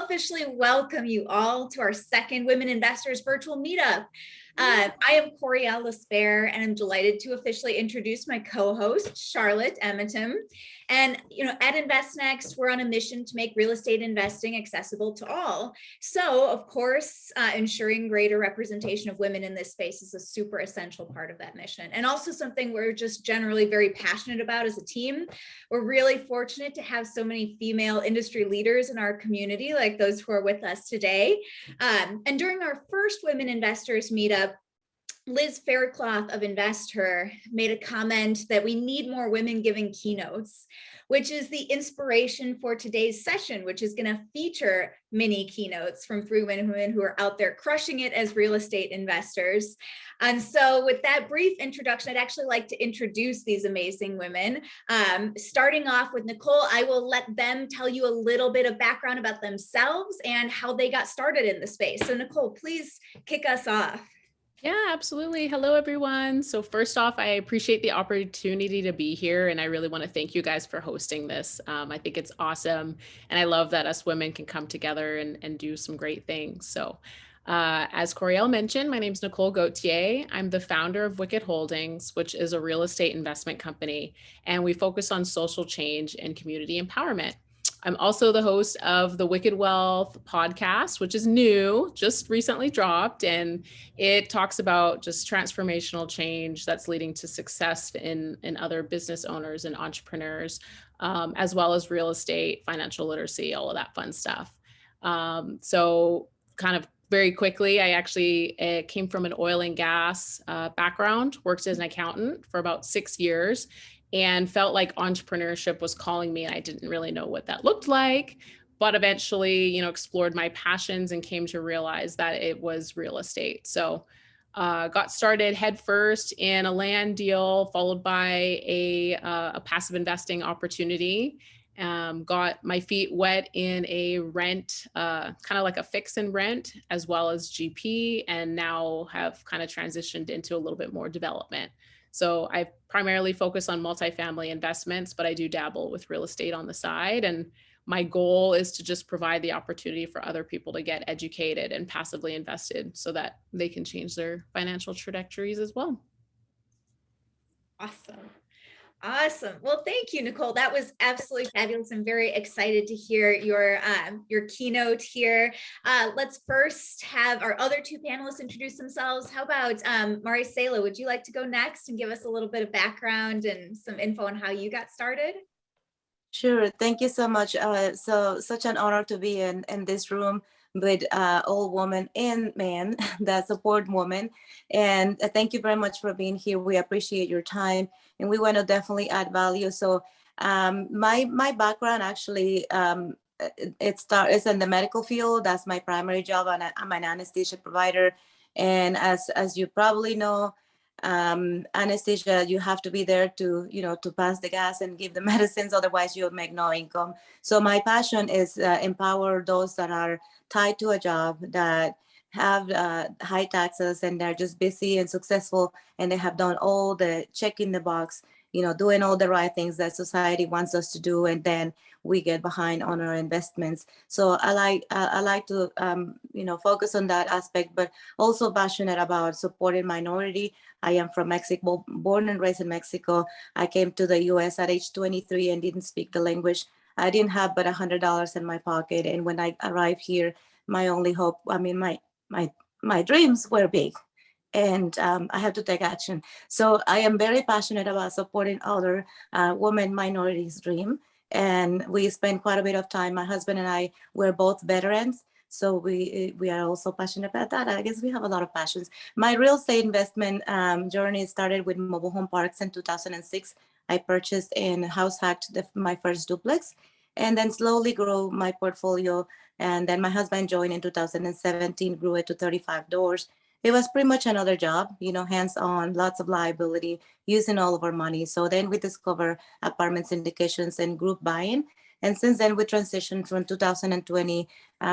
officially welcome you all to our second Women Investors virtual meetup. I am Coriel Lesper, and I'm delighted to officially introduce my co-host, Charlotte Emitem. And at InvestNext, we're on a mission to make real estate investing accessible to all. So, of course, ensuring greater representation of women in this space is a super essential part of that mission, and also something we're just generally very passionate about as a team. We're really fortunate to have so many female industry leaders in our community, like those who are with us today. And during our first Women Investors meetup, Liz Faircloth of Investor made a comment that we need more women giving keynotes, which is the inspiration for today's session, which is going to feature mini keynotes from 3 women who are out there crushing it as real estate investors. And so with that brief introduction, I'd actually like to introduce these amazing women. Starting off with Nicole, I will let them tell you a little bit of background about themselves and how they got started in the space. So Nicole, please kick us off. Yeah, absolutely. Hello, everyone. So first off, I appreciate the opportunity to be here, and I really want to thank you guys for hosting this. I think it's awesome, and I love that us women can come together and do some great things. So as Coriel mentioned, my name is Nicole Gauthier. I'm the founder of Wicked Holdings, which is a real estate investment company, and we focus on social change and community empowerment. I'm also the host of the Wicked Wealth podcast, which is new, just recently dropped, and it talks about just transformational change that's leading to success in other business owners and entrepreneurs, as well as real estate, financial literacy, all of that fun stuff. So kind of very quickly, I actually came from an oil and gas background, worked as an accountant for about 6 years, and felt like entrepreneurship was calling me, and I didn't really know what that looked like, but eventually, explored my passions and came to realize that it was real estate. So got started headfirst in a land deal, followed by a passive investing opportunity. Got my feet wet in a rent, kind of like a fix and rent, as well as GP, and now have kind of transitioned into a little bit more development. So I primarily focus on multifamily investments, but I do dabble with real estate on the side. And my goal is to just provide the opportunity for other people to get educated and passively invested so that they can change their financial trajectories as well. Awesome. Well, thank you, Nicole. That was absolutely fabulous. I'm very excited to hear your keynote here. Let's first have our other 2 panelists introduce themselves. How about Maricela? Would you like to go next and give us a little bit of background and some info on how you got started? Sure. Thank you so much. Such an honor to be in this room with all women and men that support women. And thank you very much for being here. We appreciate your time, and we want to definitely add value. So my background actually, it's in the medical field. That's my primary job. I'm an anesthesia provider. And as you probably know, anesthesia, you have to be there to pass the gas and give the medicines, otherwise you'll make no income. So my passion is empower those that are tied to a job, that have high taxes, and they're just busy and successful, and they have done all the checking the box, doing all the right things that society wants us to do, and then we get behind on our investments. So I like to focus on that aspect, but also passionate about supporting minority. I am from Mexico, born and raised in Mexico. I came to the US at age 23 and didn't speak the language. I didn't have but $100 in my pocket. And when I arrived here, my only hope, my dreams were big, and I have to take action. So I am very passionate about supporting other women minorities' dream. And we spend quite a bit of time. My husband and I were both veterans, so we are also passionate about that. I guess we have a lot of passions. My real estate investment journey started with mobile home parks in 2006. I purchased and house hacked my first duplex, and then slowly grew my portfolio. And then my husband joined in 2017, grew it to 35 doors. It was pretty much another job, hands-on, lots of liability, using all of our money. So then we discovered apartment syndications and group buying. And since then, we transitioned from 2020.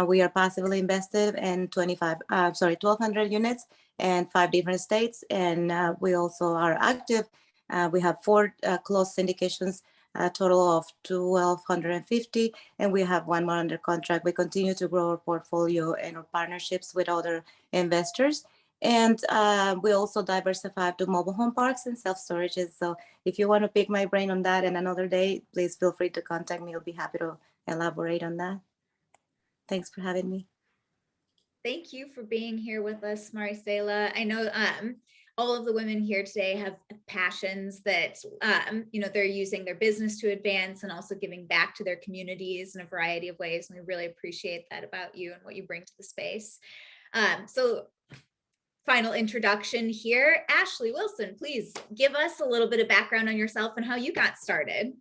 We are passively invested in 1,200 units and 5 different states. And we also are active. We have 4 closed syndications a total of 1,250, and we have one more under contract. We continue to grow our portfolio and our partnerships with other investors. And we also diversify to mobile home parks and self-storages. So if you want to pick my brain on that and another day, please feel free to contact me. I'll be happy to elaborate on that. Thanks for having me. Thank you for being here with us, Maricela. I know all of the women here today have passions that they're using their business to advance and also giving back to their communities in a variety of ways. And we really appreciate that about you and what you bring to the space. So final introduction here. Ashley Wilson, please give us a little bit of background on yourself and how you got started.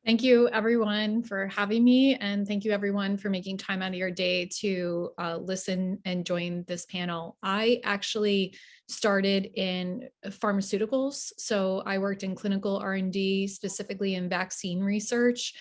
Thank you everyone for having me, and thank you everyone for making time out of your day to listen and join this panel. I actually started in pharmaceuticals. So I worked in clinical R&D, specifically in vaccine research.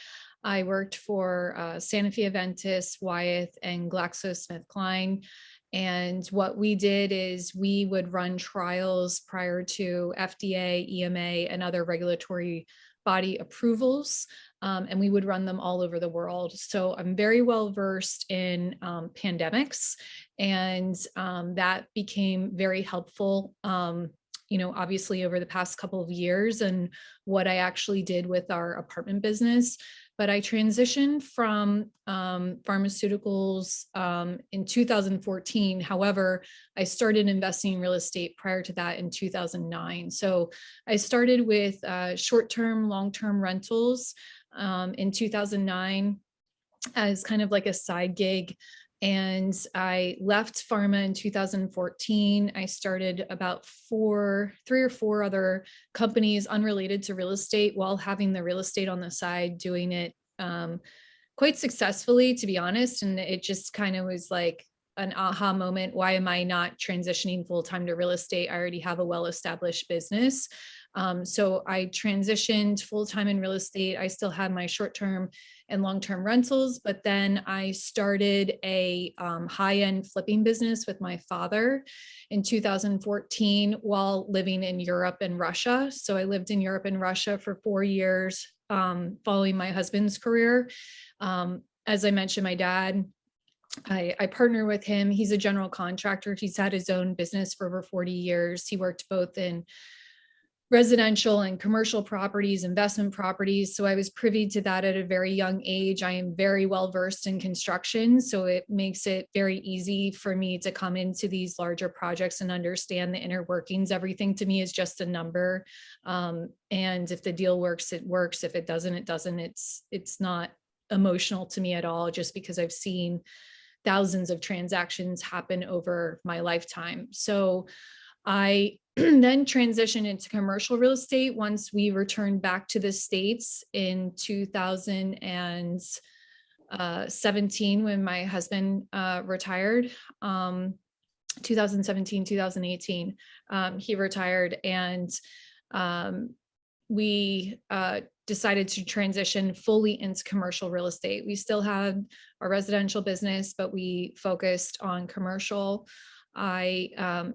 I worked for Sanofi Aventis, Wyeth, and GlaxoSmithKline. And what we did is we would run trials prior to FDA, EMA, and other regulatory body approvals, and we would run them all over the world. So I'm very well versed in pandemics, and that became very helpful, obviously over the past couple of years and what I actually did with our apartment business. But I transitioned from pharmaceuticals in 2014. However, I started investing in real estate prior to that in 2009. So I started with short-term, long-term rentals in 2009 as kind of like a side gig. And I left pharma in 2014. I started about three or four other companies unrelated to real estate while having the real estate on the side, doing it quite successfully, to be honest. And it just kind of was like an aha moment. Why am I not transitioning full-time to real estate? I already have a well-established business. So I transitioned full-time in real estate. I still had my short-term and long-term rentals, but then I started a high-end flipping business with my father in 2014 while living in Europe and Russia. So I lived in Europe and Russia for 4 years following my husband's career. As I mentioned, my dad, I partner with him. He's a general contractor. He's had his own business for over 40 years. He worked both in residential and commercial properties, investment properties. So I was privy to that at a very young age. I am very well versed in construction, so it makes it very easy for me to come into these larger projects and understand the inner workings. Everything to me is just a number. And if the deal works, it works. If it doesn't, it doesn't. It's not emotional to me at all, just because I've seen thousands of transactions happen over my lifetime. So I then transitioned into commercial real estate once we returned back to the States in 2017 when my husband retired. 2017, 2018, he retired, and we decided to transition fully into commercial real estate. We still had our residential business, but we focused on commercial.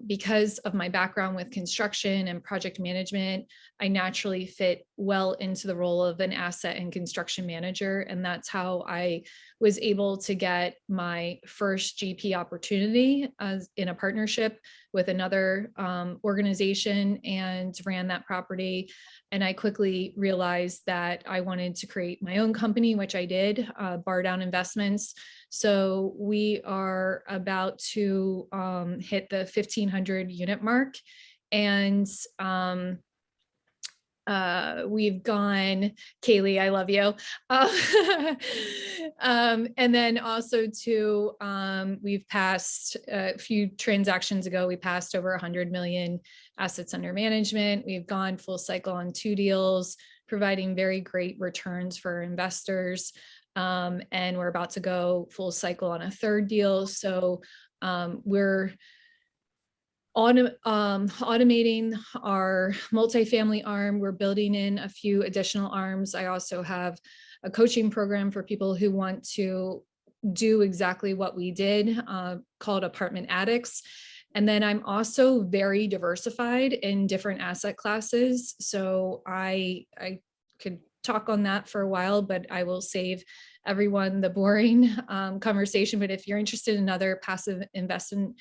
Because of my background with construction and project management, I naturally fit well into the role of an asset and construction manager. And that's how I was able to get my first GP opportunity in a partnership with another organization and ran that property. And I quickly realized that I wanted to create my own company, which I did, Bar Down Investments. So we are about to hit the 1,500 unit mark, and we've gone, Kaylee, I love you. And then also too, we've passed a few transactions ago, we passed over 100 million assets under management. We've gone full cycle on 2 deals, providing very great returns for investors. And we're about to go full cycle on a 3rd deal. So we're automating our multifamily arm. We're building in a few additional arms. I also have a coaching program for people who want to do exactly what we did, called Apartment Addicts. And then I'm also very diversified in different asset classes. So I could talk on that for a while, but I will save everyone the boring conversation. But if you're interested in other passive investment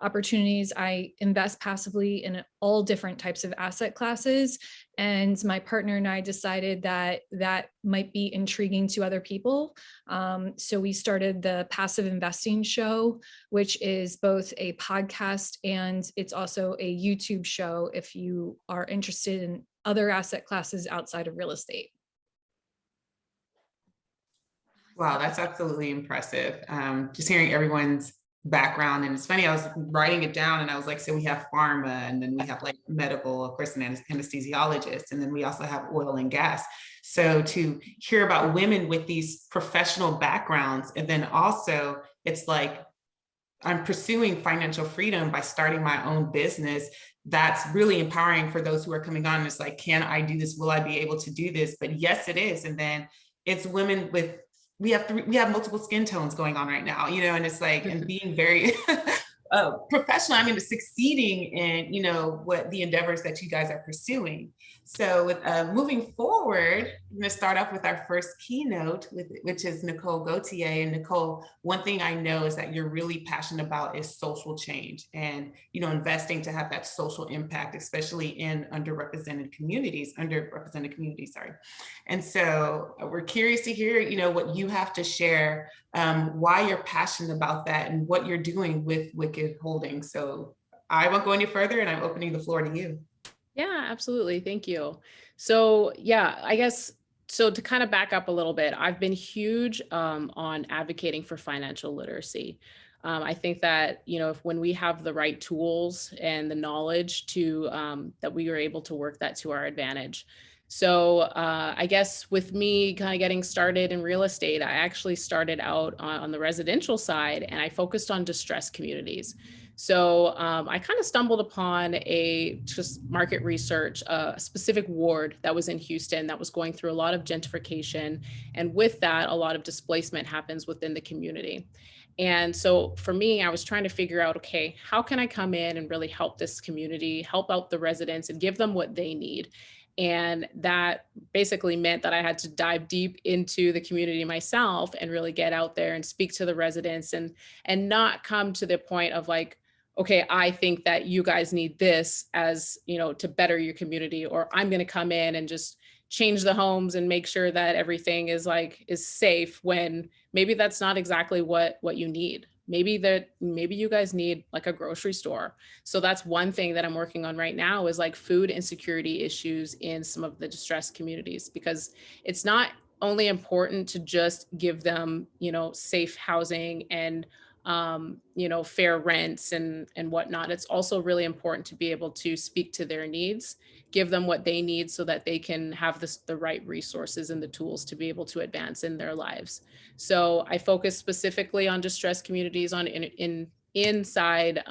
opportunities, I invest passively in all different types of asset classes. And my partner and I decided that that might be intriguing to other people. So we started the Passive Investing Show, which is both a podcast and it's also a YouTube show if you are interested in other asset classes outside of real estate. Wow, that's absolutely impressive. Just hearing everyone's background. And it's funny, I was writing it down and I was like, so we have pharma, and then we have like medical, of course, an anesthesiologist, and then we also have oil and gas. So to hear about women with these professional backgrounds, and then also it's like, I'm pursuing financial freedom by starting my own business. That's really empowering for those who are coming on. It's like, can I do this? Will I be able to do this? But yes, it is. And then it's women with, we have multiple skin tones going on right now, you know, and it's like, and being very professional, I mean, succeeding in, you know, what the endeavors that you guys are pursuing. So with moving forward, I'm going to start off with our first keynote, which is Nicole Gauthier. And Nicole, one thing I know is that you're really passionate about is social change and, you know, investing to have that social impact, especially in underrepresented communities, sorry. And so we're curious to hear, you know, what you have to share, why you're passionate about that and what you're doing with Wicked Holdings. So I won't go any further and I'm opening the floor to you. Yeah, absolutely. Thank you. So yeah, I guess, so to kind of back up a little bit, I've been huge on advocating for financial literacy. I think that, you know, when we have the right tools and the knowledge to, that we are able to work that to our advantage. So I guess with me kind of getting started in real estate, I actually started out on the residential side and I focused on distressed communities. So I kind of stumbled upon just market research, a specific ward that was in Houston that was going through a lot of gentrification. And with that, a lot of displacement happens within the community. And so for me, I was trying to figure out, okay, how can I come in and really help this community, help out the residents and give them what they need? And that basically meant that I had to dive deep into the community myself and really get out there and speak to the residents and not come to the point of like, okay, I think that you guys need this as, you know, to better your community, or I'm going to come in and just change the homes and make sure that everything is safe, when maybe that's not exactly what you need. Maybe you guys need like a grocery store. So that's one thing that I'm working on right now is like food insecurity issues in some of the distressed communities, because it's not only important to just give them, you know, safe housing and you know, fair rents and whatnot. It's also really important to be able to speak to their needs, give them what they need so that they can have the right resources and the tools to be able to advance in their lives. So I focus specifically on distressed communities inside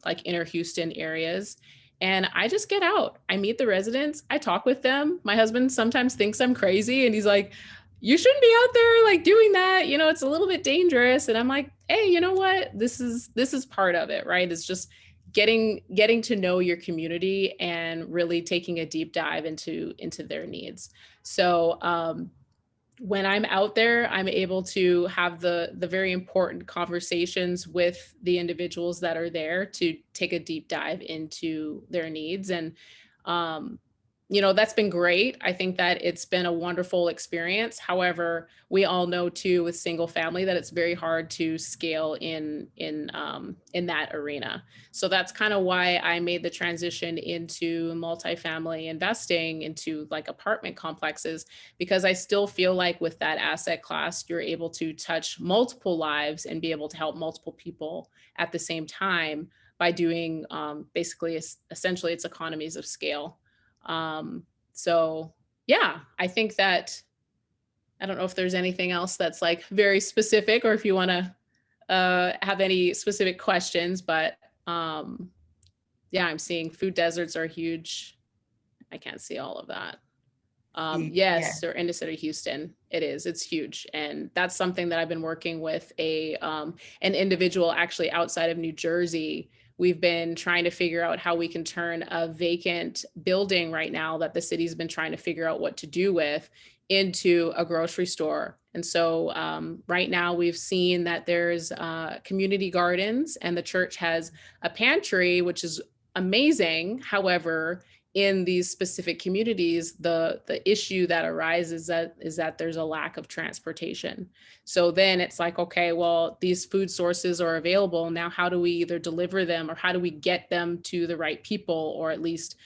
like inner Houston areas. And I just get out, I meet the residents, I talk with them. My husband sometimes thinks I'm crazy and he's like, you shouldn't be out there like doing that. You know, it's a little bit dangerous. And I'm like, hey, you know what? This is part of it, right? It's just getting to know your community and really taking a deep dive into their needs. So when I'm out there, I'm able to have the very important conversations with the individuals that are there to take a deep dive into their needs. And you know, that's been great. I think that it's been a wonderful experience. However, we all know too with single family that it's very hard to scale in that arena. So that's kind of why I made the transition into multifamily investing into like apartment complexes, because I still feel like with that asset class, you're able to touch multiple lives and be able to help multiple people at the same time by doing basically essentially it's economies of scale. So yeah, I think that, I don't know if there's anything else that's like very specific or if you want to have any specific questions, but yeah, I'm seeing food deserts are huge. I can't see all of that. Yes, or in the city of Houston, it's huge. And that's something that I've been working with an individual actually outside of New Jersey. We've been trying to figure out how we can turn a vacant building right now that the city's been trying to figure out what to do with into a grocery store. And so right now we've seen that there's community gardens, and the church has a pantry, which is amazing. However, in these specific communities, the issue that arises is that there's a lack of transportation. So then it's like, okay, well, these food sources are available now. How do we either deliver them, or how do we get them to the right people, or at least,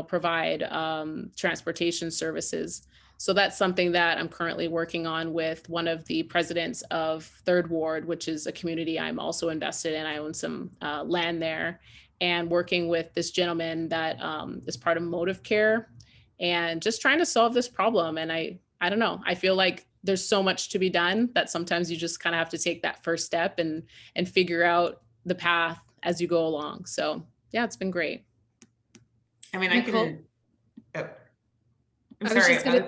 provide transportation services? So that's something that I'm currently working on with one of the presidents of Third Ward, which is a community I'm also invested in. I own some land there, and working with this gentleman that is part of Motive Care, and just trying to solve this problem. And I don't know, I feel like there's so much to be done that sometimes you just kind of have to take that first step and figure out the path as you go along. So yeah, it's been great. I mean, Nicole, I'm sorry.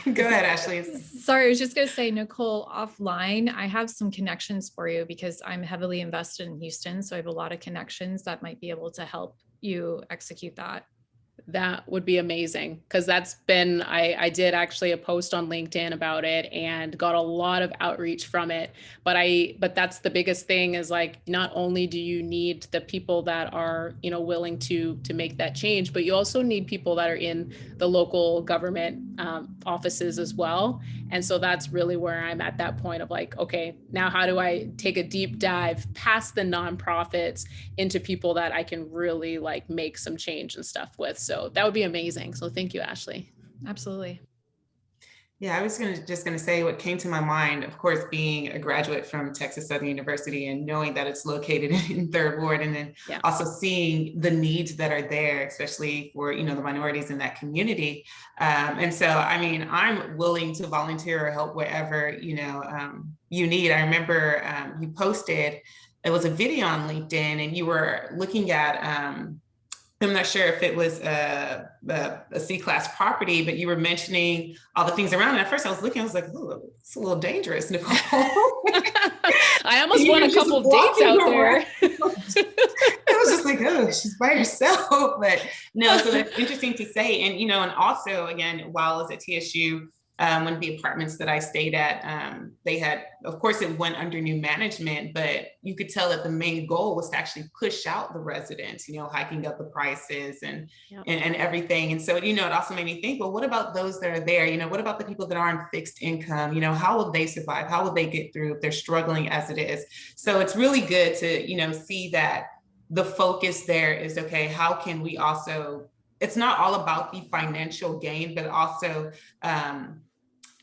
Go ahead, Ashley. Sorry, I was just going to say, Nicole, offline, I have some connections for you because I'm heavily invested in Houston. So I have a lot of connections that might be able to help you execute that. That would be amazing, because that's been, I did actually a post on LinkedIn about it and got a lot of outreach from it. But that's the biggest thing, is like, not only do you need the people that are, willing to make that change, but you also need people that are in the local government offices as well. And so that's really where I'm at that point of like, okay, now how do I take a deep dive past the nonprofits into people that I can really like make some change and stuff with? So that would be amazing. So thank you, Ashley. Absolutely. Yeah, I was just going to say what came to my mind, of course, being a graduate from Texas Southern University and knowing that it's located in Third Ward, and then also seeing the needs that are there, especially for, the minorities in that community. And so, I mean, I'm willing to volunteer or help wherever, you need. I remember you posted, it was a video on LinkedIn, and you were looking at, I'm not sure if it was a C-class property, but you were mentioning all the things around it. At first I was looking, I was like, oh, it's a little dangerous, Nicole. I almost won a couple of dates out there. I was just like, oh, she's by herself. But no, so that's interesting to say. And, and also, again, while I was at TSU, one of the apartments that I stayed at, they had, of course, it went under new management, but you could tell that the main goal was to actually push out the residents, hiking up the prices and everything. And so, it also made me think, well, what about those that are there? What about the people that are on fixed income? How will they survive? How will they get through if they're struggling as it is? So it's really good to, see that the focus there is, okay, how can we also, it's not all about the financial gain, but also,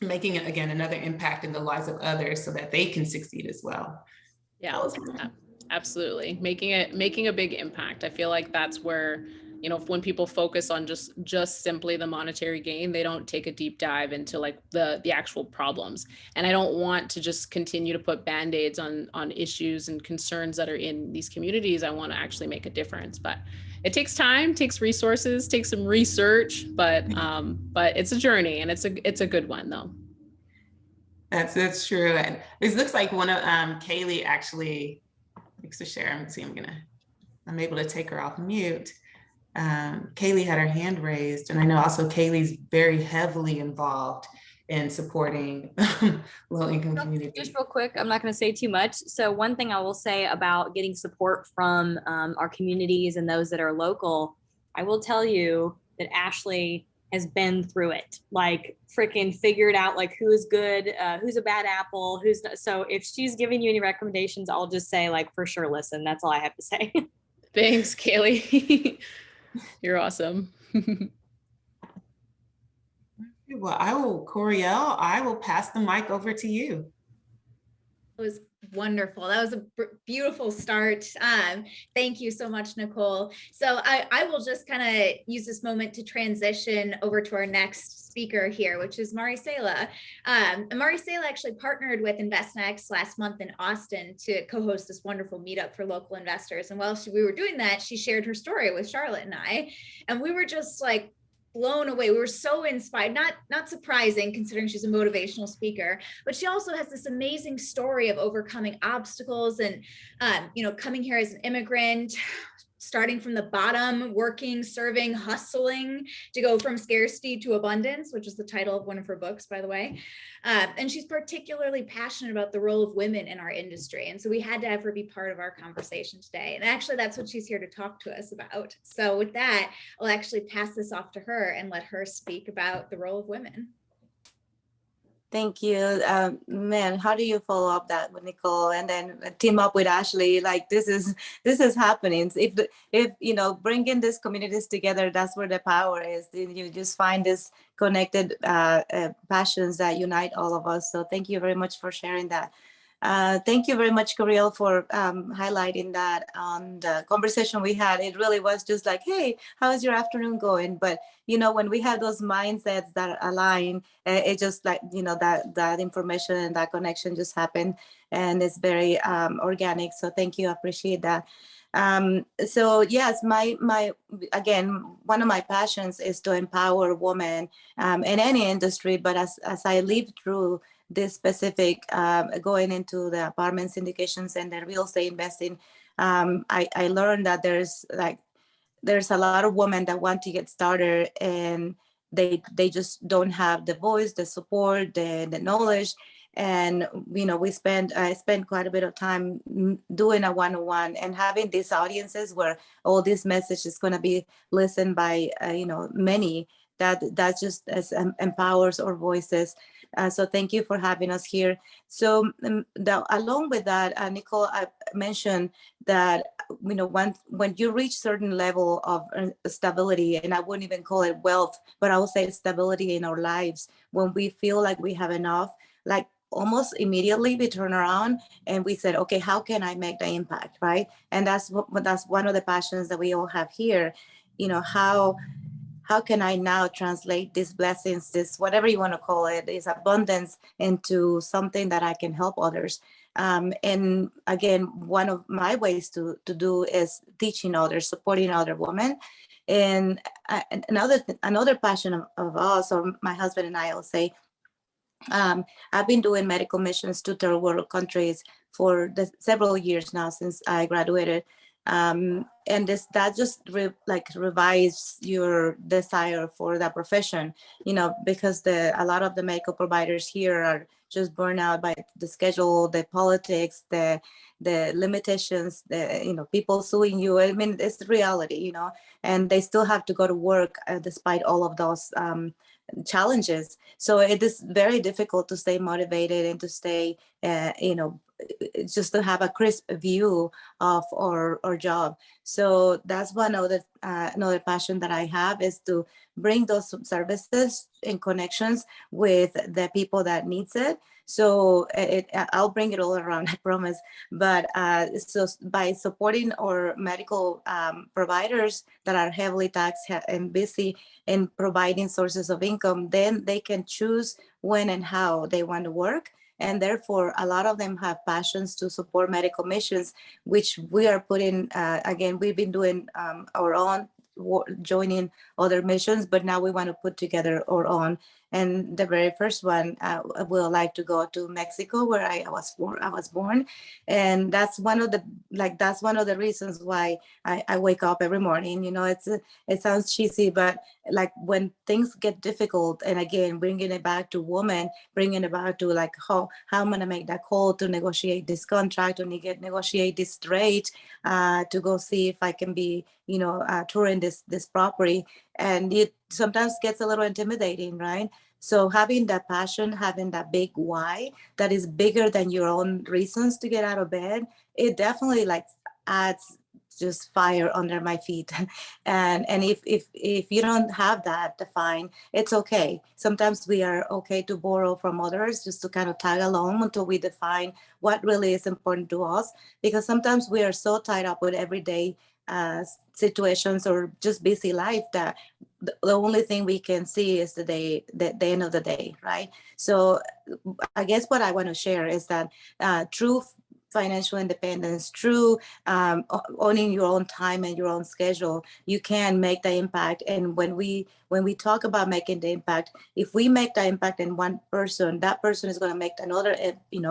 making it, again, another impact in the lives of others so that they can succeed as well. Yeah, absolutely. Making a big impact. I feel like that's where, when people focus on just simply the monetary gain, they don't take a deep dive into like the actual problems. And I don't want to just continue to put band-aids on issues and concerns that are in these communities. I want to actually make a difference, but it takes time, takes resources, takes some research, but it's a journey, and it's a good one though. That's true. And this looks like one of Kaylee actually likes to share. I'm able to take her off mute. Kaylee had her hand raised, and I know also Kaylee's very heavily involved in supporting low-income communities. Just real quick, I'm not going to say too much. So one thing I will say about getting support from our communities and those that are local, I will tell you that Ashley has been through it, like freaking figured out like who is good, who's a bad apple, who's not. So if she's giving you any recommendations, I'll just say like, for sure, listen. That's all I have to say. Thanks, Kaylee. You're awesome. Well, Coriel, I will pass the mic over to you. It was wonderful. That was a beautiful start. Thank you so much, Nicole. So I will just kind of use this moment to transition over to our next speaker here, which is Maricela. Maricela actually partnered with InvestNext last month in Austin to co-host this wonderful meetup for local investors. And while we were doing that, she shared her story with Charlotte and I, and we were just like, blown away. We were so inspired, not surprising considering she's a motivational speaker, but she also has this amazing story of overcoming obstacles and, coming here as an immigrant, starting from the bottom, working, serving, hustling to go from scarcity to abundance, which is the title of one of her books, by the way. And she's particularly passionate about the role of women in our industry. And so we had to have her be part of our conversation today. And actually, that's what she's here to talk to us about. So with that, I'll actually pass this off to her and let her speak about the role of women. Thank you. Man, how do you follow up that with Nicole and then team up with Ashley? Like this is happening. If you know, bringing these communities together, that's where the power is. You just find this connected passions that unite all of us. So thank you very much for sharing that. Thank you very much, Coriel, for highlighting that on the conversation we had. It really was just like, hey, how's your afternoon going? But, you know, when we have those mindsets that align, it just like, you know, that information and that connection just happened. And it's very organic. So thank you. I appreciate that. So yes, again, one of my passions is to empower women in any industry. But as I live through this specific going into the apartment syndications and the real estate investing, I learned that there's a lot of women that want to get started and they just don't have the voice, the support, the knowledge. And you know, I spend quite a bit of time doing a one-on-one and having these audiences where all this message is going to be listened by you know, many that just empowers our voices. So thank you for having us here. So along with that, Nicole, I mentioned that, you know, when you reach certain level of stability, and I wouldn't even call it wealth, but I would say stability in our lives, when we feel like we have enough, like almost immediately we turn around and we said, okay, how can I make the impact, right? And that's one of the passions that we all have here. You know, how can I now translate these blessings, this whatever you want to call it, this abundance, into something that I can help others? And again, one of my ways to do is teaching others, supporting other women. And another passion of us, or my husband and I will say, I've been doing medical missions to third world countries for several years now since I graduated. And that just revives your desire for that profession, you know, because a lot of the medical providers here are just burned out by the schedule, the politics, the limitations, you know, people suing you. I mean, it's the reality, you know, and they still have to go to work despite all of those challenges. So it is very difficult to stay motivated and to stay, you know, just to have a crisp view of our job. So that's one of the another passion that I have, is to bring those services in connections with the people that needs it. So I'll bring it all around, I promise. But so by supporting our medical providers that are heavily taxed and busy in providing sources of income, then they can choose when and how they want to work. And therefore, a lot of them have passions to support medical missions, which we are putting, again, we've been doing our own, joining other missions, but now we want to put together our own. And the very first one, I would like to go to Mexico, where I was born. And that's one of the reasons why I wake up every morning. You know, it sounds cheesy, but like when things get difficult, and again, bringing it back to women, bringing it back to like how I'm going to make that call to negotiate this contract, to negotiate this rate, to go see if I can be, you know, touring this property. And it sometimes gets a little intimidating, right? So having that passion, having that big why that is bigger than your own reasons to get out of bed, it definitely like adds just fire under my feet. And if you don't have that defined, it's okay. Sometimes we are okay to borrow from others just to kind of tag along until we define what really is important to us, because sometimes we are so tied up with everyday situations or just busy life that the only thing we can see is the end of the day, right? So I guess what I want to share is that true financial independence, through owning your own time and your own schedule, you can make the impact. And when we talk about making the impact, if we make the impact in one person, that person is going to make another,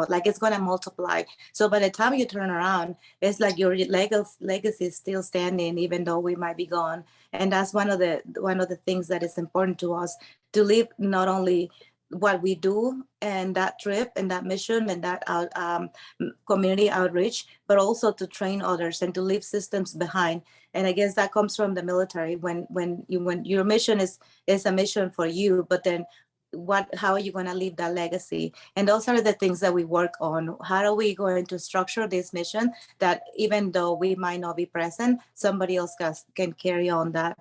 like it's going to multiply. So by the time you turn around, it's like your legacy is still standing, even though we might be gone. And that's one of the things that is important to us, to live not only what we do and that trip and that mission and that community outreach, but also to train others and to leave systems behind. And I guess that comes from the military, when your mission is a mission for you, but then how are you going to leave that legacy? And those are the things that we work on. How are we going to structure this mission that even though we might not be present, somebody else can carry on that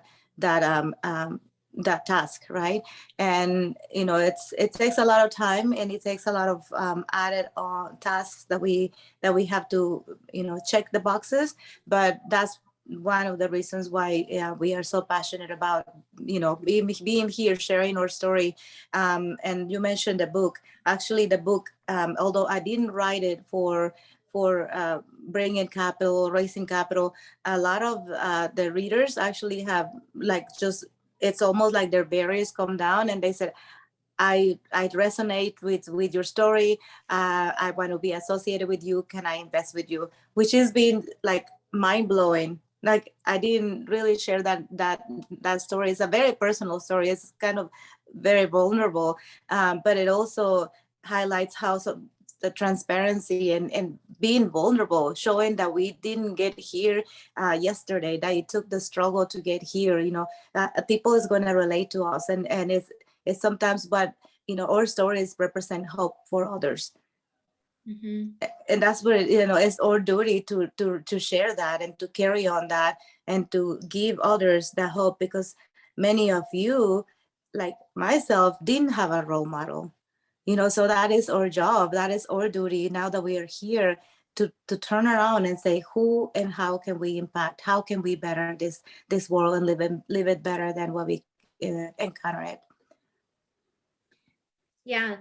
task, right? And it takes a lot of time, and it takes a lot of added tasks that we have to check the boxes. But that's one of the reasons why we are so passionate about being here, sharing our story. And you mentioned the book. Actually, the book, although I didn't write it for bringing capital, raising capital, a lot of the readers actually have it's almost like their barriers come down, and they said, I resonate with your story. I want to be associated with you. Can I invest with you? Which has been like mind blowing. Like, I didn't really share that story. It's a very personal story. It's kind of very vulnerable, but it also highlights how the transparency and being vulnerable, showing that we didn't get here yesterday, that it took the struggle to get here. People is going to relate to us, and it's sometimes what our stories represent, hope for others. Mm-hmm. And that's what it's our duty to share that and to carry on that and to give others that hope, because many of you, like myself, didn't have a role model. So that is our job. That is our duty now that we are here to turn around and say, who and how can we impact? How can we better this world and live it better than what we encounter it? Yeah,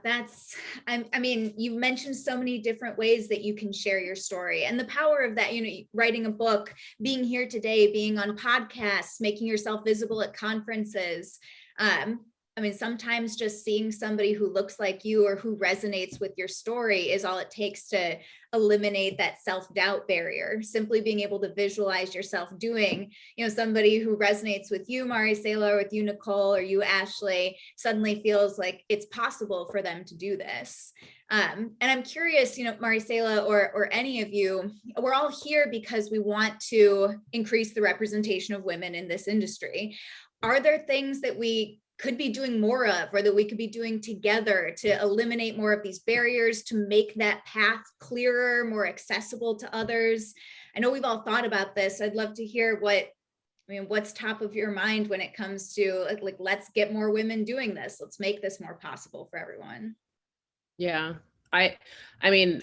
I mean, you've mentioned so many different ways that you can share your story, and the power of that, writing a book, being here today, being on podcasts, making yourself visible at conferences. I mean, sometimes just seeing somebody who looks like you or who resonates with your story is all it takes to eliminate that self-doubt barrier. Simply being able to visualize yourself doing, somebody who resonates with you, Maricela, or with you, Nicole, or you, Ashley, suddenly feels like it's possible for them to do this. And I'm curious, Maricela, or any of you, we're all here because we want to increase the representation of women in this industry. Are there things that we could be doing more of, or that we could be doing together to eliminate more of these barriers, to make that path clearer, more accessible to others? I know we've all thought about this. I'd love to hear what's top of your mind when it comes to like, let's get more women doing this. Let's make this more possible for everyone. Yeah, I mean,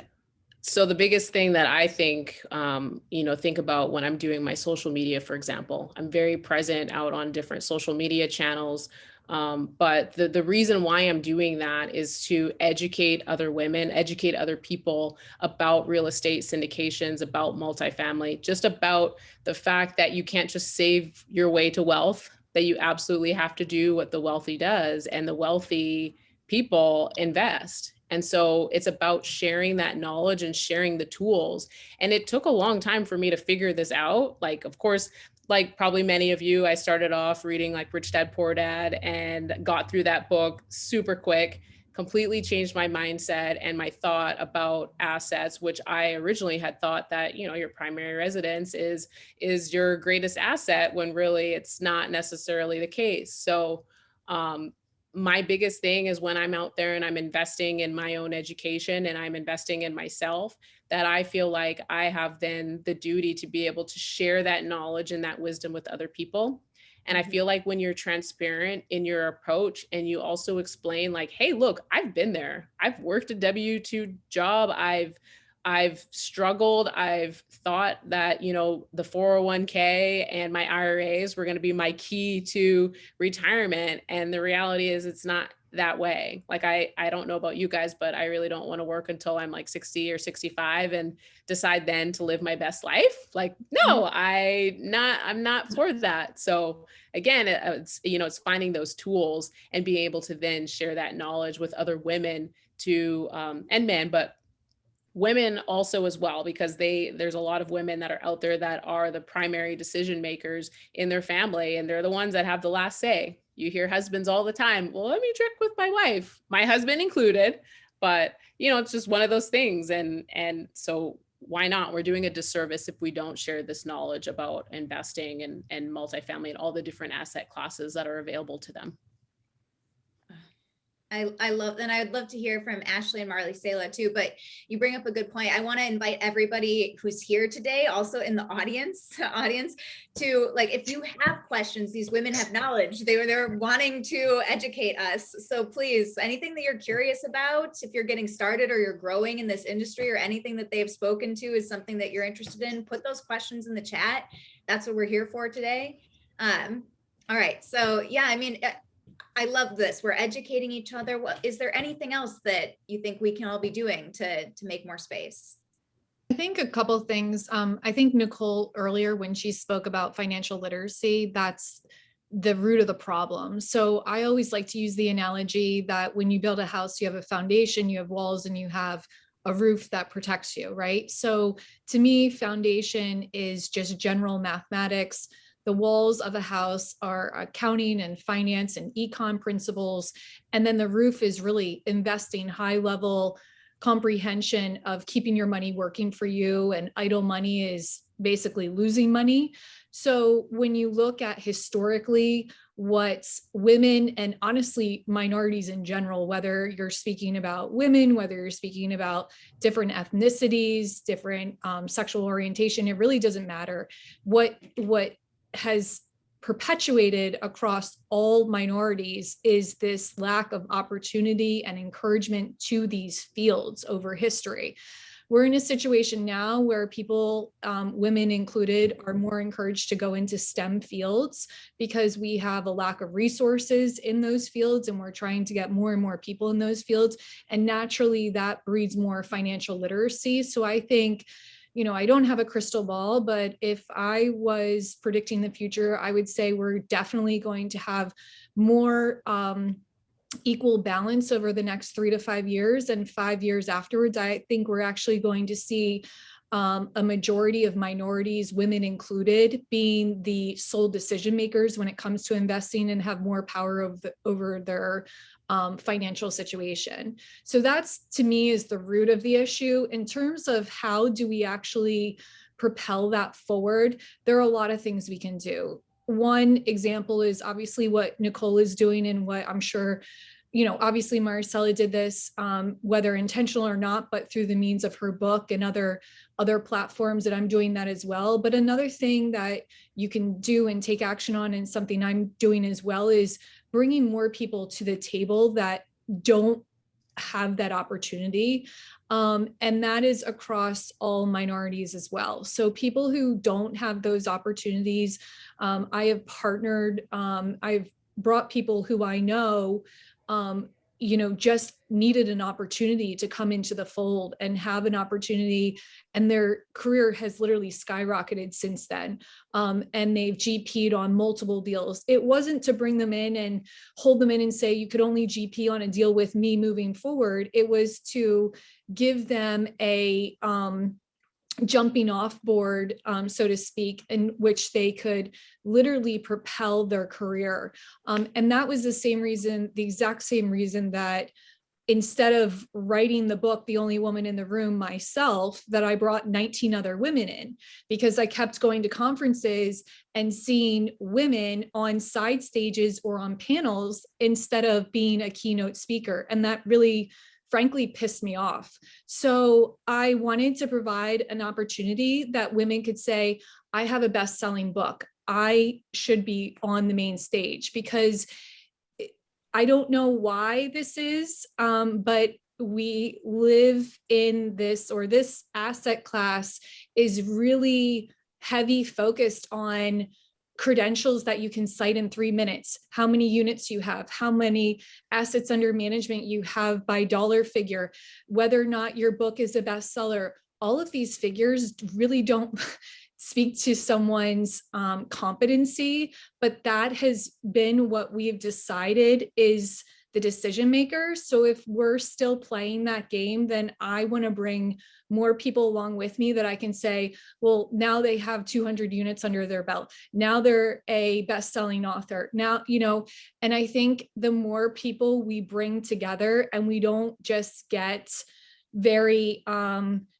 so the biggest thing that I think, think about when I'm doing my social media, for example, I'm very present out on different social media channels. But the reason why I'm doing that is to educate other women, educate other people about real estate syndications, about multifamily, just about the fact that you can't just save your way to wealth, that you absolutely have to do what the wealthy does, and the wealthy people invest. And so it's about sharing that knowledge and sharing the tools. And it took a long time for me to figure this out. Like, of course, like probably many of you, I started off reading like Rich Dad, Poor Dad and got through that book super quick, completely changed my mindset and my thought about assets, which I originally had thought that, your primary residence is your greatest asset, when really it's not necessarily the case. So, my biggest thing is when I'm out there and I'm investing in my own education and I'm investing in myself, that I feel like I have then the duty to be able to share that knowledge and that wisdom with other people. And I feel like when you're transparent in your approach and you also explain like, hey, look, I've been there. I've worked a W-2 job. I've struggled. I've thought that, the 401k and my IRAs were going to be my key to retirement. And the reality is it's not that way. Like, I don't know about you guys, but I really don't want to work until I'm like 60 or 65 and decide then to live my best life. Like, no, I'm not for that. So again, it's, you know, it's finding those tools and being able to then share that knowledge with other women to, and men, but women also as well, because there's a lot of women that are out there that are the primary decision makers in their family, and they're the ones that have the last say. You hear husbands all the time, well, let me check with my wife, my husband included, but you know, it's just one of those things. And so why not? We're doing a disservice if we don't share this knowledge about investing and multifamily and all the different asset classes that are available to them. I love, and I'd love to hear from Ashley and Maricela too, but you bring up a good point. I want to invite everybody who's here today, also in the audience to, like, if you have questions, these women have knowledge. They're wanting to educate us. So please, anything that you're curious about, if you're getting started or you're growing in this industry, or anything that they've spoken to is something that you're interested in, put those questions in the chat. That's what we're here for today. All right. So yeah, I mean, I love this. We're educating each other. What is there anything else that you think we can all be doing to make more space? I think a couple of things. I think Nicole earlier, when she spoke about financial literacy, that's the root of the problem. So I always like to use the analogy that when you build a house, you have a foundation, you have walls, and you have a roof that protects you, right? So to me, foundation is just general mathematics. The walls of a house are accounting and finance and econ principles. And then the roof is really investing, high level comprehension of keeping your money working for you, and idle money is basically losing money. So when you look at historically what women, and honestly minorities in general, whether you're speaking about women, whether you're speaking about different ethnicities, different sexual orientation, it really doesn't matter. What has perpetuated across all minorities is this lack of opportunity and encouragement to these fields over history. We're in a situation now where people, women included, are more encouraged to go into STEM fields because we have a lack of resources in those fields, and we're trying to get more and more people in those fields. And naturally that breeds more financial literacy. So I think, you know, I don't have a crystal ball, but if I was predicting the future, I would say we're definitely going to have more equal balance over the next 3 to 5 years, and 5 years afterwards. I think we're actually going to see a majority of minorities, women included, being the sole decision makers when it comes to investing and have more power over their financial situation. So that's, to me, is the root of the issue. In terms of how do we actually propel that forward, there are a lot of things we can do. One example is obviously what Nicole is doing, and what I'm sure, you know, obviously Maricela did this, whether intentional or not, but through the means of her book and other platforms, that I'm doing that as well. But another thing that you can do and take action on, and something I'm doing as well, is bringing more people to the table that don't have that opportunity. And that is across all minorities as well. So people who don't have those opportunities, I have partnered, I've brought people who I know, you know, just needed an opportunity to come into the fold and have an opportunity, and their career has literally skyrocketed since then. And they've GP'd on multiple deals. It wasn't to bring them in and hold them in and say, you could only GP on a deal with me moving forward. It was to give them a jumping off board, so to speak, in which they could literally propel their career. And that was the same reason, the exact same reason, that instead of writing the book, The Only Woman in the Room, myself, that I brought 19 other women in, because I kept going to conferences and seeing women on side stages or on panels instead of being a keynote speaker. And that really, frankly, pissed me off. So I wanted to provide an opportunity that women could say, I have a best-selling book, I should be on the main stage. Because I don't know why this is, but we live in this, or this asset class is really heavy focused on credentials that you can cite in 3 minutes, how many units you have, how many assets under management you have by dollar figure, whether or not your book is a bestseller. All of these figures really don't speak to someone's competency, but that has been what we've decided is the decision maker. So if we're still playing that game, then I want to bring more people along with me that I can say, well, now they have 200 units under their belt. Now they're a best-selling author. Now, and I think the more people we bring together and we don't just get very,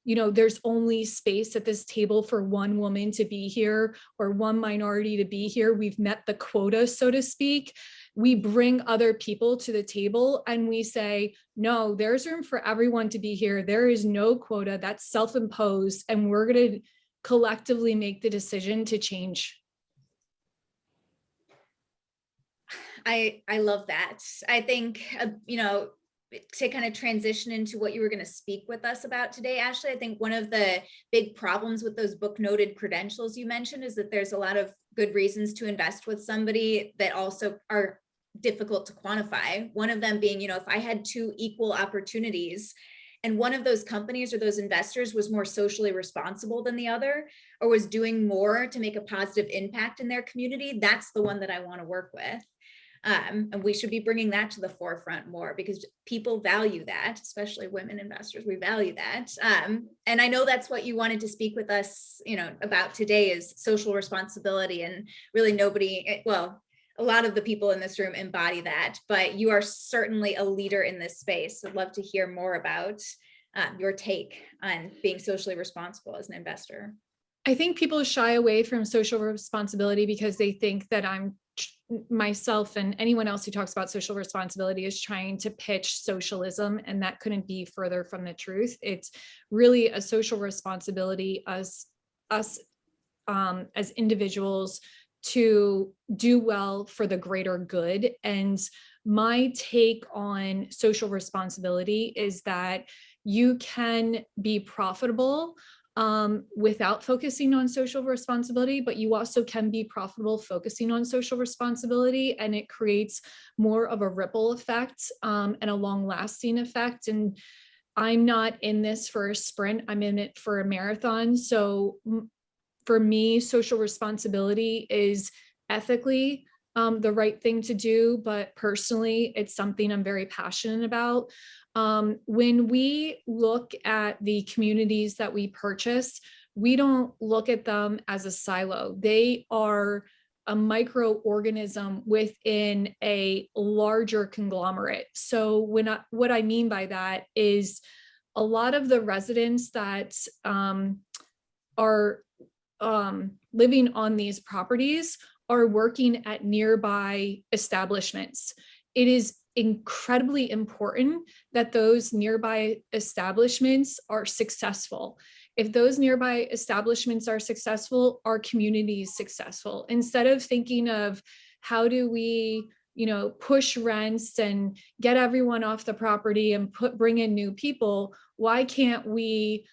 there's only space at this table for one woman to be here or one minority to be here. We've met the quota, so to speak. We bring other people to the table and we say, no, there's room for everyone to be here. There is no quota, that's self-imposed, and we're going to collectively make the decision to change. I love that. I think, to kind of transition into what you were going to speak with us about today, Ashley, I think one of the big problems with those book noted credentials you mentioned is that there's a lot of good reasons to invest with somebody that also are difficult to quantify. One of them being, if I had 2 equal opportunities and one of those companies or those investors was more socially responsible than the other, or was doing more to make a positive impact in their community, that's the one that I want to work with. And we should be bringing that to the forefront more because people value that, especially women investors. We value that. And I know that's what you wanted to speak with us, about today is social responsibility, and really a lot of the people in this room embody that, but you are certainly a leader in this space. I'd love to hear more about your take on being socially responsible as an investor. I think people shy away from social responsibility because they think that myself and anyone else who talks about social responsibility is trying to pitch socialism, and that couldn't be further from the truth. It's really a social responsibility us as individuals to do well for the greater good. And my take on social responsibility is that you can be profitable without focusing on social responsibility, but you also can be profitable focusing on social responsibility, and it creates more of a ripple effect and a long-lasting effect. And I'm not in this for a sprint, I'm in it for a marathon. So for me, social responsibility is ethically the right thing to do, but personally, it's something I'm very passionate about. When we look at the communities that we purchase, we don't look at them as a silo. They are a microorganism within a larger conglomerate. So what I mean by that is a lot of the residents that are living on these properties are working at nearby establishments. It is incredibly important that those nearby establishments are successful. If those nearby establishments are successful, our community is successful. Instead of thinking of how do we, push rents and get everyone off the property and bring in new people, why can't we,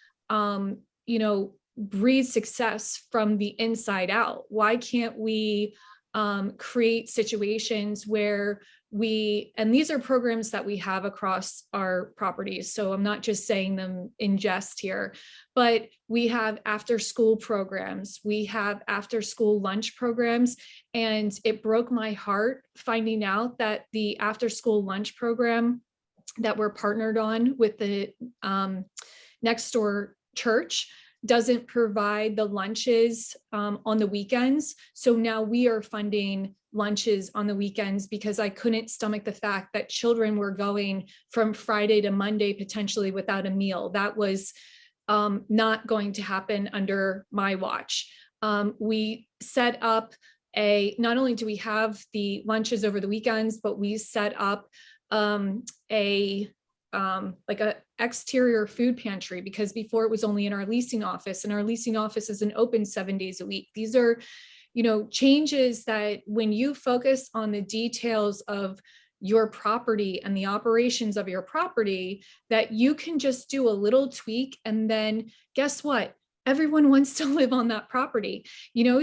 breathe success from the inside out? Why can't we create situations where and these are programs that we have across our properties, so I'm not just saying them in jest here, but we have after school programs, we have after school lunch programs, and it broke my heart finding out that the after school lunch program that we're partnered on with the next door church doesn't provide the lunches on the weekends. So now we are funding lunches on the weekends because I couldn't stomach the fact that children were going from Friday to Monday potentially without a meal. That was not going to happen under my watch. We set up not only do we have the lunches over the weekends, but we set up like a exterior food pantry, because before it was only in our leasing office, and our leasing office isn't open 7 days a week. These are, changes that when you focus on the details of your property and the operations of your property, that you can just do a little tweak. And then guess what? everyone wants to live on that property,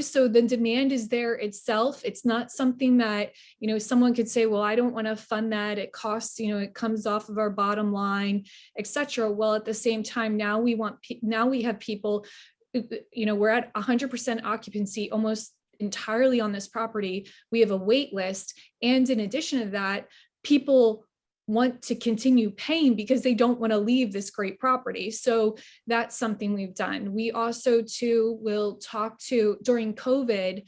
so the demand is there itself. It's not something that, someone could say, well, I don't want to fund that. It costs, it comes off of our bottom line, etc. Well, at the same time, now we have people, we're at 100% occupancy almost entirely on this property. We have a wait list. And in addition to that, people want to continue paying because they don't want to leave this great property. So that's something we've done. We also too will talk to, during COVID,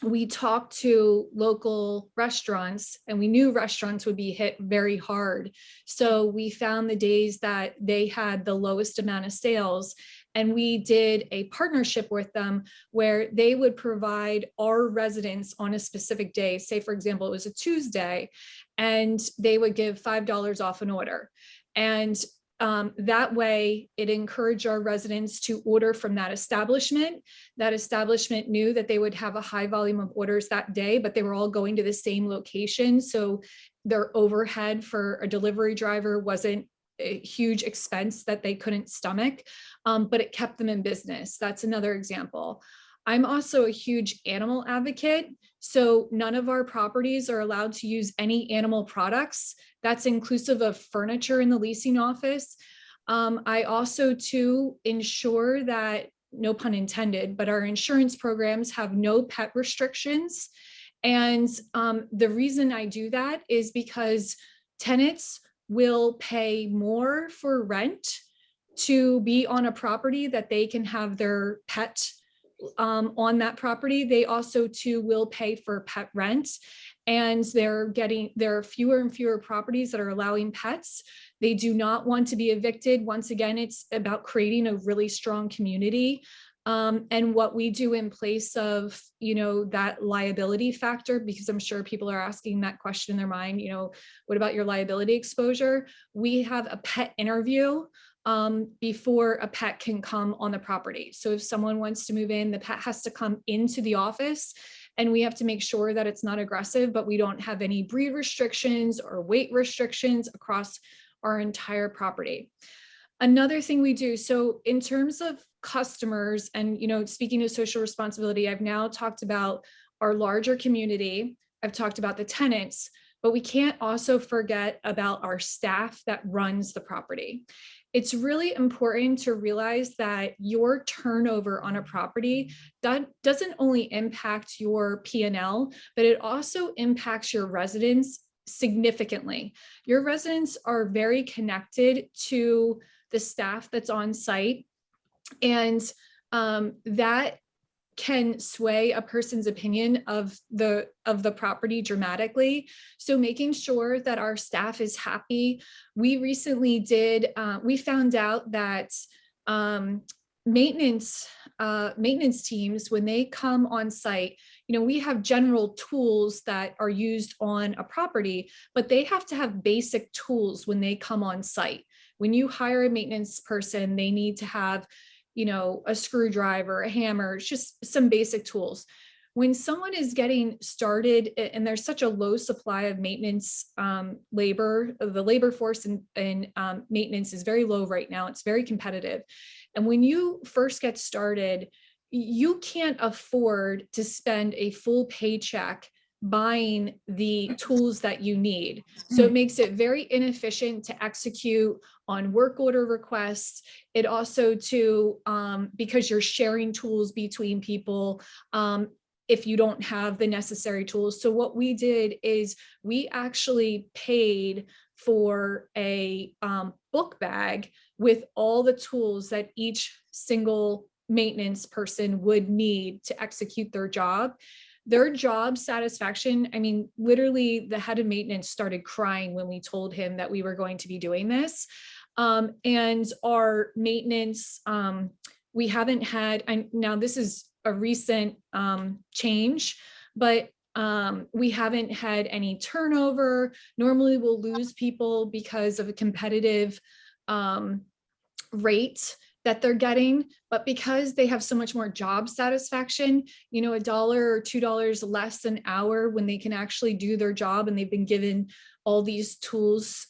we talked to local restaurants, and we knew restaurants would be hit very hard. So we found the days that they had the lowest amount of sales, and we did a partnership with them where they would provide our residents on a specific day. Say, for example, it was a Tuesday, and they would give $5 off an order. And that way it encouraged our residents to order from that establishment. That establishment knew that they would have a high volume of orders that day, but they were all going to the same location. So their overhead for a delivery driver wasn't a huge expense that they couldn't stomach, but it kept them in business. That's another example. I'm also a huge animal advocate. So none of our properties are allowed to use any animal products. That's inclusive of furniture in the leasing office. I also too ensure that, no pun intended, but our insurance programs have no pet restrictions. And the reason I do that is because tenants will pay more for rent to be on a property that they can have their pet on that property. They also too will pay for pet rent, and there are fewer and fewer properties that are allowing pets. They do not want to be evicted. Once again, it's about creating a really strong community. And what we do in place of, that liability factor, because I'm sure people are asking that question in their mind, what about your liability exposure? We have a pet interview before a pet can come on the property. So if someone wants to move in, the pet has to come into the office, and we have to make sure that it's not aggressive, but we don't have any breed restrictions or weight restrictions across our entire property. Another thing we do, so in terms of customers and, speaking of social responsibility, I've now talked about our larger community. I've talked about the tenants, but we can't also forget about our staff that runs the property. It's really important to realize that your turnover on a property that doesn't only impact your P&L, but it also impacts your residents significantly. Your residents are very connected to the staff that's on site, and that can sway a person's opinion of the property dramatically. So making sure that our staff is happy. We recently we found out that maintenance teams, when they come on site, we have general tools that are used on a property, but they have to have basic tools when they come on site. When you hire a maintenance person, they need to have, a screwdriver, a hammer, just some basic tools. When someone is getting started and there's such a low supply of maintenance labor, the labor force in maintenance is very low right now. It's very competitive. And when you first get started, you can't afford to spend a full paycheck buying the tools that you need. So it makes it very inefficient to execute on work order requests. It also because you're sharing tools between people, if you don't have the necessary tools. So what we did is we actually paid for a book bag with all the tools that each single maintenance person would need to execute their job. Their job satisfaction, literally the head of maintenance started crying when we told him that we were going to be doing this. And our maintenance, we haven't had, now this is a recent change, but we haven't had any turnover. Normally we'll lose people because of a competitive rate that they're getting, but because they have so much more job satisfaction, $1 or $2 less an hour when they can actually do their job, and they've been given all these tools,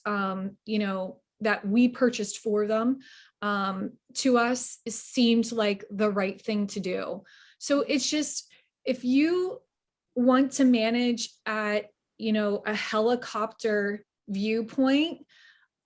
that we purchased for them, to us seemed like the right thing to do. So it's just, if you want to manage at, a helicopter viewpoint,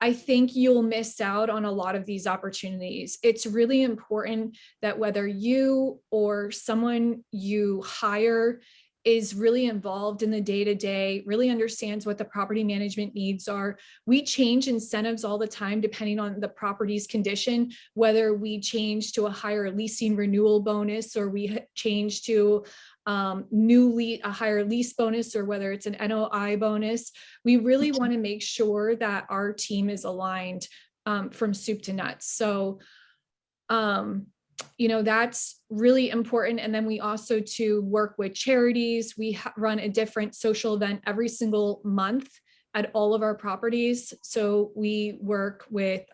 I think you'll miss out on a lot of these opportunities. It's really important that whether you or someone you hire is really involved in the day-to-day, really understands what the property management needs are. We change incentives all the time depending on the property's condition, whether we change to a higher leasing renewal bonus, or we change to a higher lease bonus, or whether it's an NOI bonus. We really want to make sure that our team is aligned from soup to nuts. So that's really important. And then we also to work with charities. We run a different social event every single month at all of our properties. So we work with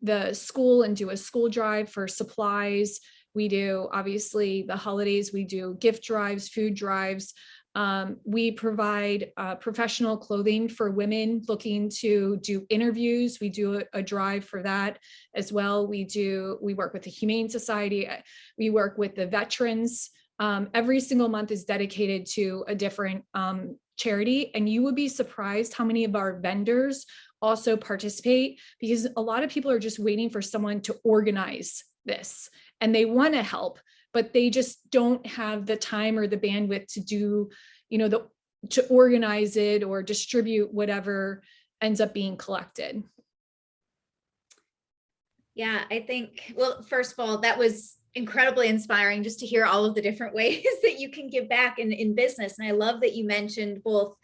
the school and do a school drive for supplies. We do, obviously, the holidays, we do gift drives, food drives. We provide professional clothing for women looking to do interviews. We do a drive for that as well. We work with the Humane Society. We work with the veterans. Every single month is dedicated to a different charity. And you would be surprised how many of our vendors also participate, because a lot of people are just waiting for someone to organize this, and they want to help, but they just don't have the time or the bandwidth to do, to organize it or distribute whatever ends up being collected. Yeah, I think, well, first of all, that was incredibly inspiring just to hear all of the different ways that you can give back in business. And I love that you mentioned both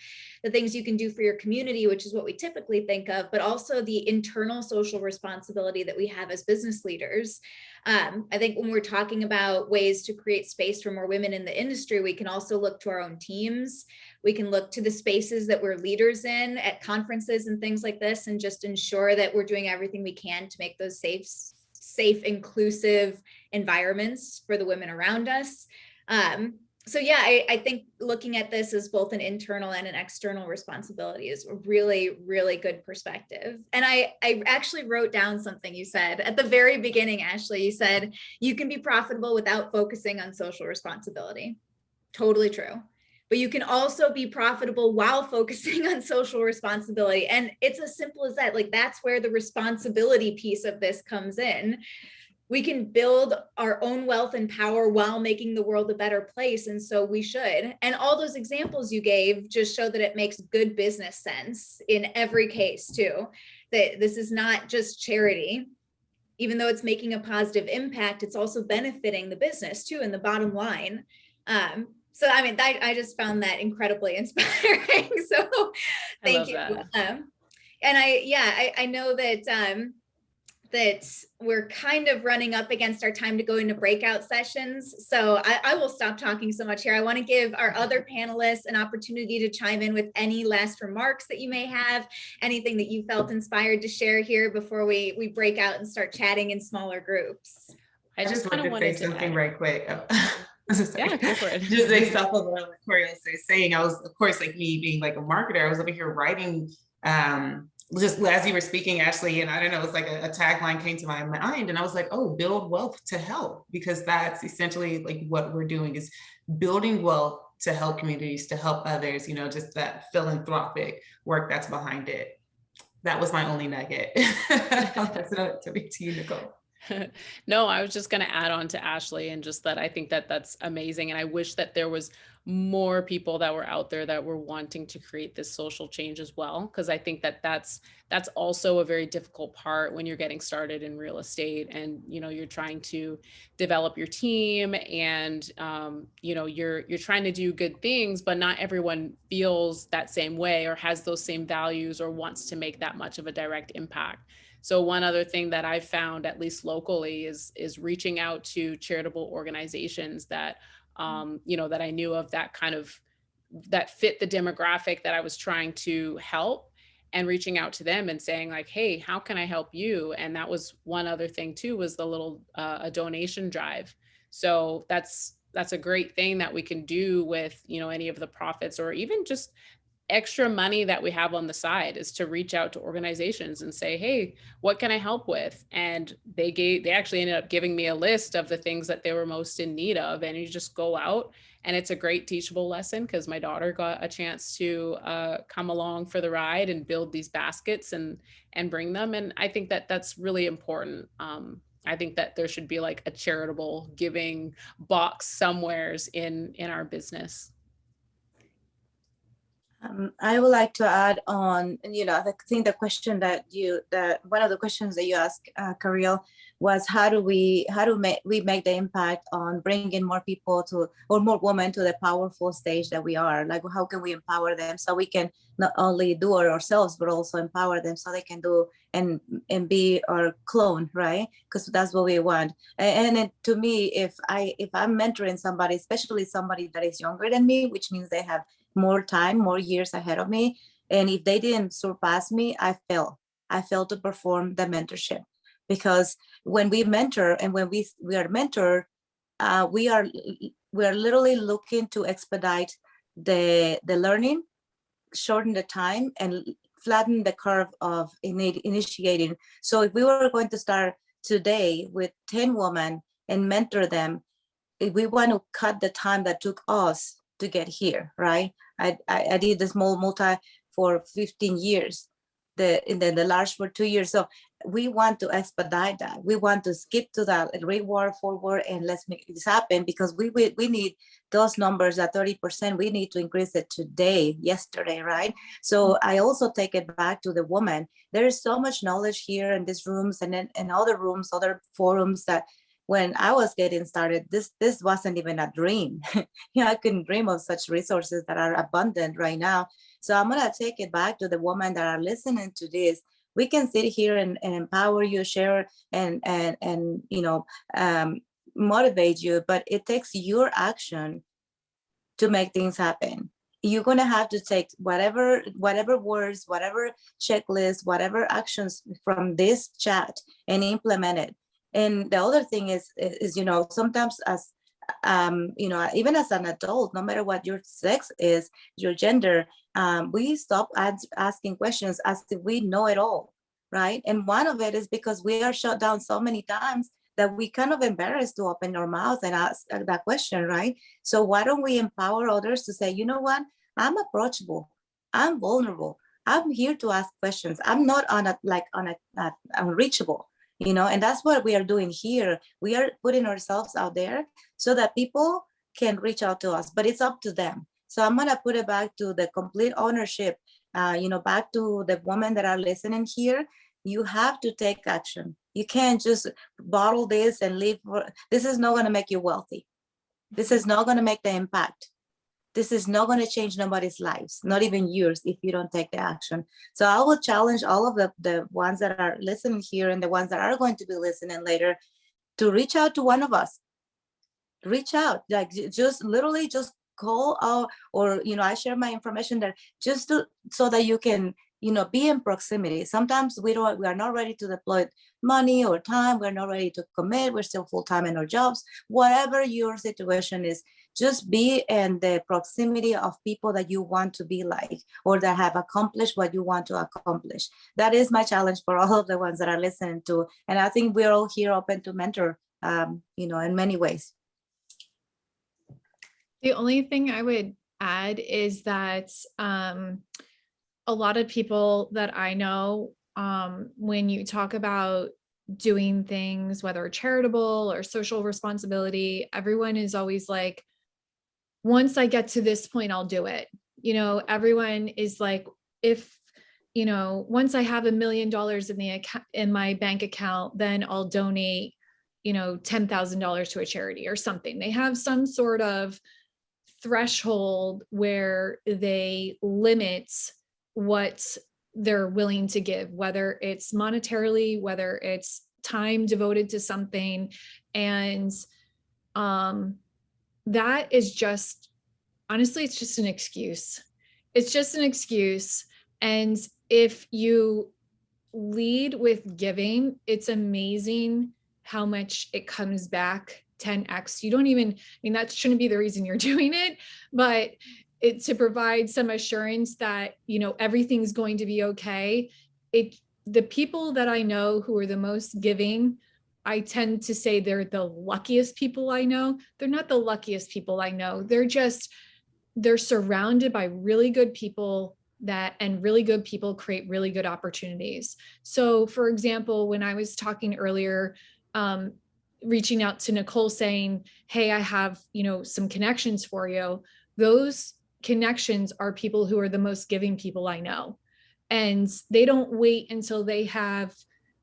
the things you can do for your community, which is what we typically think of, but also the internal social responsibility that we have as business leaders. I think when we're talking about ways to create space for more women in the industry, we can also look to our own teams. We can look to the spaces that we're leaders in at conferences and things like this, and just ensure that we're doing everything we can to make those safe, inclusive environments for the women around us. So yeah, I think looking at this as both an internal and an external responsibility is a really, really good perspective. And I actually wrote down something you said at the very beginning, Ashley. You said, you can be profitable without focusing on social responsibility. Totally true. But you can also be profitable while focusing on social responsibility. And it's as simple as that. Like, that's where the responsibility piece of this comes in. We can build our own wealth and power while making the world a better place. And so we should. And all those examples you gave just show that it makes good business sense in every case too, that this is not just charity. Even though it's making a positive impact, it's also benefiting the business too, in the bottom line. So, I mean, I just found that incredibly inspiring. So thank you. And I know that, that we're kind of running up against our time to go into breakout sessions. So I will stop talking so much here. I want to give our other panelists an opportunity to chime in with any last remarks that you may have, anything that you felt inspired to share here before we break out and start chatting in smaller groups. I just wanted to say something right quick. Yeah, go for it. Just based off of what Corey was saying, I was, of course, like me being like a marketer, I was over here writing, just as you were speaking, Ashley, and I don't know, it was like a tagline came to my mind, and I was like, oh, build wealth to help, because that's essentially like what we're doing, is building wealth to help communities, to help others, just that philanthropic work that's behind it. That was my only nugget. I'll pass it on to you, Nicole. No, I was just going to add on to Ashley, and just that I think that that's amazing. And I wish that there was more people that were out there that were wanting to create this social change as well. Because I think that that's also a very difficult part when you're getting started in real estate, and, you're trying to develop your team, and, you're trying to do good things, but not everyone feels that same way or has those same values or wants to make that much of a direct impact. So one other thing that I've found, at least locally, is reaching out to charitable organizations that, that I knew of, that fit the demographic that I was trying to help, and reaching out to them and saying like, hey, how can I help you? And that was one other thing too, was the little a donation drive. So that's a great thing that we can do with, any of the profits, or even just extra money that we have on the side is to reach out to organizations and say, hey, what can I help with? And they actually ended up giving me a list of the things that they were most in need of. And you just go out, and it's a great teachable lesson, because my daughter got a chance to come along for the ride and build these baskets and bring them. And I think that that's really important. I think that there should be like a charitable giving box somewheres in our business. I would like to add on, I think the question that one of the questions that you asked, Kirill, was how do we make the impact on bringing more people to, or more women to the powerful stage that we are? Like, how can we empower them so we can not only do it ourselves, but also empower them so they can do and be our clone, right? Because that's what we want. And to me, if I'm mentoring somebody, especially somebody that is younger than me, which means they have more time, more years ahead of me, and if they didn't surpass me, I fail to perform the mentorship. Because when we mentor and when we are mentored, we are literally looking to expedite the learning, shorten the time, and flatten the curve of initiating. So if we were going to start today with 10 women and mentor them, if we want to cut the time that took us to get here, right? I did the small multi for 15 years, and then the large for 2 years. So we want to expedite that. We want to skip to that reward forward, and let's make this happen, because we need those numbers at 30%. We need to increase it today, yesterday, right? So I also take it back to the woman. There is so much knowledge here in these rooms and in other rooms, other forums, that when I was getting started, this wasn't even a dream. I couldn't dream of such resources that are abundant right now. So I'm gonna take it back to the women that are listening to this. We can sit here and empower you, share and motivate you, but it takes your action to make things happen. You're gonna have to take whatever words, whatever checklist, whatever actions from this chat and implement it. And the other thing is sometimes as even as an adult, no matter what your sex is, your gender, we stop asking questions as if we know it all, right? And one of it is because we are shut down so many times that we kind of embarrassed to open our mouth and ask that question, right? So why don't we empower others to say, you know what, I'm approachable, I'm vulnerable, I'm here to ask questions, I'm not unreachable. And that's what we are doing here. We are putting ourselves out there so that people can reach out to us, but it's up to them. So I'm gonna put it back to the complete ownership, back to the women that are listening here. You have to take action. You can't just bottle this and leave. This is not gonna make you wealthy. This is not gonna make the impact. This is not going to change nobody's lives, not even yours, if you don't take the action. So I will challenge all of the ones that are listening here and the ones that are going to be listening later to reach out to one of us. Reach out, like just literally just call out, or I share my information there just so that you can be in proximity. Sometimes we are not ready to deploy money or time. We're not ready to commit. We're still full-time in our jobs. Whatever your situation is, just be in the proximity of people that you want to be like, or that have accomplished what you want to accomplish. That is my challenge for all of the ones that are listening to. And I think we're all here open to mentor, in many ways. The only thing I would add is that a lot of people that I know, when you talk about doing things, whether charitable or social responsibility, everyone is always like, once I get to this point, I'll do it. Everyone is like, if, once I have $1 million in my bank account, then I'll donate, $10,000 to a charity or something. They have some sort of threshold where they limit what they're willing to give, whether it's monetarily, whether it's time devoted to something. And that is just, honestly, it's just an excuse. It's just an excuse. And if you lead with giving, it's amazing how much it comes back 10x. You don't even, that shouldn't be the reason you're doing it, but to provide some assurance that, you know, everything's going to be okay. The people that I know who are the most giving, I tend to say they're the luckiest people I know. They're not the luckiest people I know. They're surrounded by really good people and really good people create really good opportunities. So for example, when I was talking earlier, reaching out to Nicole saying, hey, I have, you know, some connections for you. Those connections are people who are the most giving people I know. And they don't wait until they have,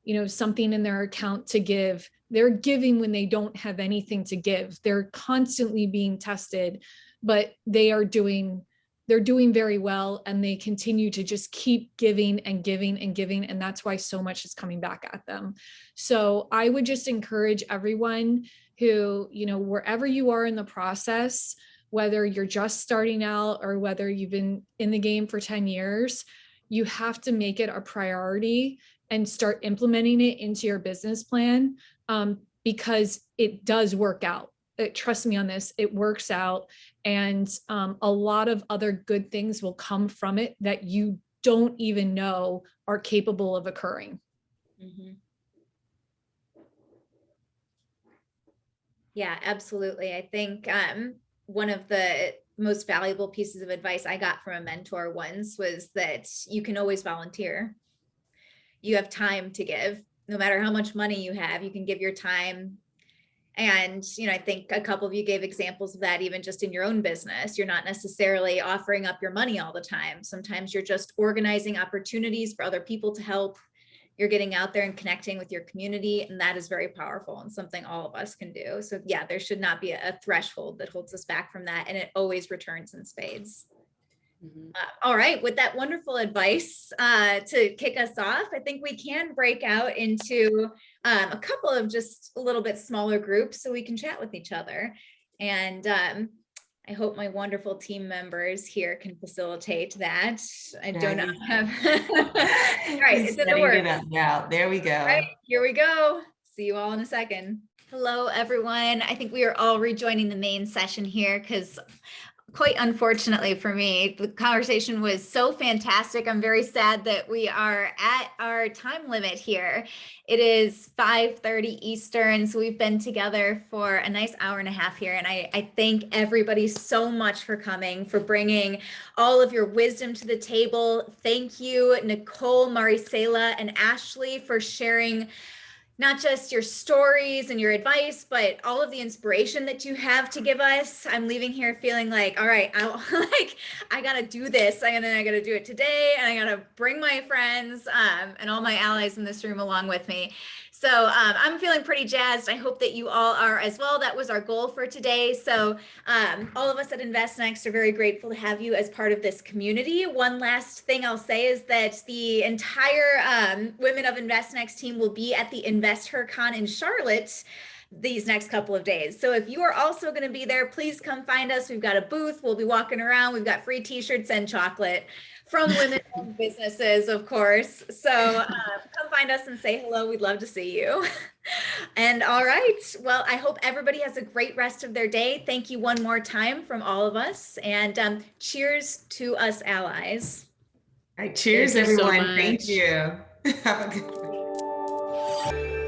you know, something in their account to give. They're giving when they don't have anything to give. They're constantly being tested, but they're doing very well, and they continue to just keep giving and giving and giving. And that's why so much is coming back at them. So I would just encourage everyone who, you know, wherever you are in the process, whether you're just starting out or whether you've been in the game for 10 years, you have to make it a priority and start implementing it into your business plan, because it does work out. Trust me on this, it works out. And a lot of other good things will come from it that you don't even know are capable of occurring. Mm-hmm. Yeah, absolutely. I think one of the most valuable pieces of advice I got from a mentor once was that you can always volunteer. You have time to give. No matter how much money you have, you can give your time. And, you know, I think a couple of you gave examples of that, even just in your own business. You're not necessarily offering up your money all the time. Sometimes you're just organizing opportunities for other people to help. You're getting out there and connecting with your community, and that is very powerful and something all of us can do. So yeah, there should not be a threshold that holds us back from that, and it always returns in spades. Mm-hmm. All right, with that wonderful advice to kick us off, I think we can break out into a couple of just a little bit smaller groups so we can chat with each other. And I hope my wonderful team members here can facilitate that. I do not have. All right, it's in the works. Yeah, there we go. All right, here we go. See you all in a second. Hello, everyone. I think we are all rejoining the main session here because quite unfortunately for me, the conversation was so fantastic. I'm very sad that we are at our time limit here. It is 5:30 Eastern, so we've been together for a nice hour and a half here. And I thank everybody so much for coming, for bringing all of your wisdom to the table. Thank you, Nicole, Maricela, and Ashley, for sharing not just your stories and your advice, but all of the inspiration that you have to give us. I'm leaving here feeling like, all right, I gotta do this. I gotta do it today, and I gotta bring my friends and all my allies in this room along with me. So I'm feeling pretty jazzed. I hope that you all are as well. That was our goal for today. So all of us at InvestNext are very grateful to have you as part of this community. One last thing I'll say is that the entire Women of InvestNext team will be at the InvestHerCon in Charlotte these next couple of days. So if you are also going to be there, please come find us. We've got a booth. We'll be walking around. We've got free t-shirts and chocolate from women-owned businesses, of course. So come find us and say hello. We'd love to see you. And all right. Well, I hope everybody has a great rest of their day. Thank you one more time from all of us. And cheers to us allies. All right. Cheers, Thank you so everyone. much. Thank you. Have a good one.